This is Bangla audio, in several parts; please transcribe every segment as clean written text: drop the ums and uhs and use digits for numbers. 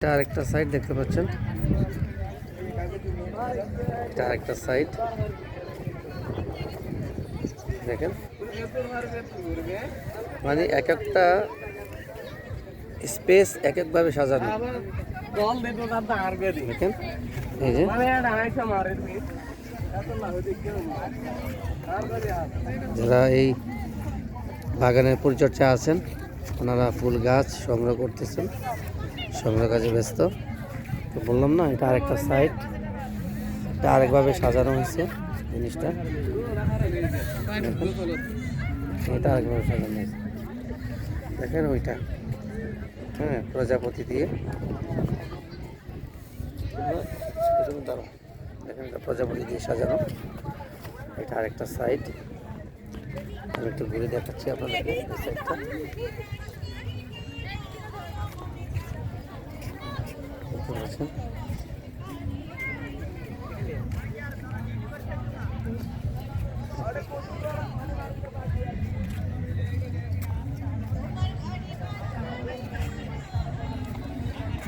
এটা আরেকটা সাইড দেখতে পাচ্ছেন, এটা আরেকটা সাইড দেখেন, মানে এক একটা স্পেস এক একভাবে সাজানো। দেখেন এই যে যারা এই বাগানের পরিচর্যা আছেন ওনারা ফুল গাছ সংগ্রহ করতেছেন, সংগ্রহ কাজে ব্যস্ত। তো বললাম না, এটা আরেকটা সাইড, এটা আরেকভাবে সাজানো হয়েছে জিনিসটা। এটা আরেকভাবে সাজানো হয়েছে, দেখেন ওইটা, হ্যাঁ, প্রজাপতি দিয়ে দেখেন, এটা প্রজাপতি দিয়ে সাজানো। এটা আরেকটা সাইড, আমি একটু ঘুরে দেখাচ্ছি আপনাদেরকে এই সাইডটা।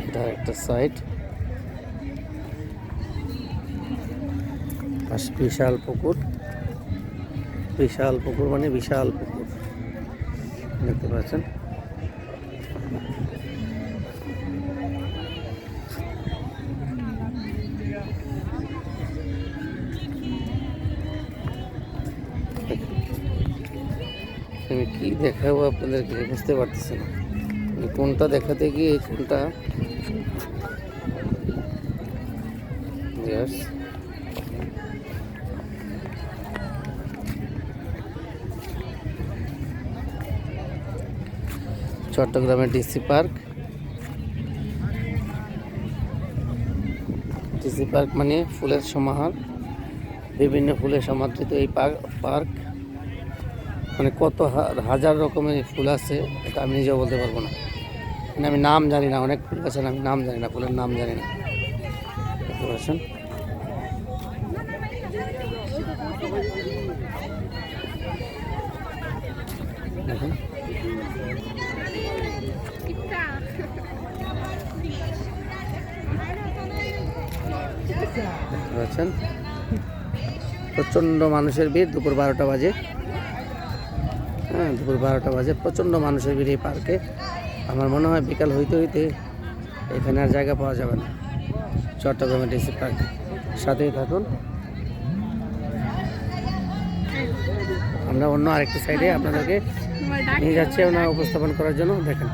এটা একটা সাইড, বিশাল পুকুর, বিশাল পুকুর মানে বিশাল পুকুর দেখতে পাচ্ছেন। আমি কি দেখাবো আপনাদেরকে বুঝতে পারতেছি না, কোনটা দেখাতে গিয়ে কোনটা। চট্টগ্রামের ডিসি পার্ক, ডিসি পার্ক মানে ফুলের সমাহার, বিভিন্ন ফুলের সমাদৃত এই পার্ক। মানে কত হাজার রকমের ফুল আছে এটা আমি নিজেও বলতে পারবো না, মানে আমি নাম জানি না, অনেক ফুল আছে আমি নাম জানি না, ফুলের নাম জানি না। দেখতে পাচ্ছেন দেখুন, দেখতে পাচ্ছেন প্রচণ্ড মানুষের ভিড়, দুপুর 12টা বাজে। হ্যাঁ, দুপুর 12টা বাজে, প্রচণ্ড মানুষের ভিড় এই পার্কে। আমার মনে হয় বিকাল হইতে হইতে এখানে আর জায়গা পাওয়া যাবে না। চট্টগ্রামের ডিসি পার্ক, সাথেই থাকুন। আমরা অন্য আরেকটি সাইডে আপনাদেরকে নিয়ে যাচ্ছি ওনার উপস্থাপন করার জন্য, দেখেন।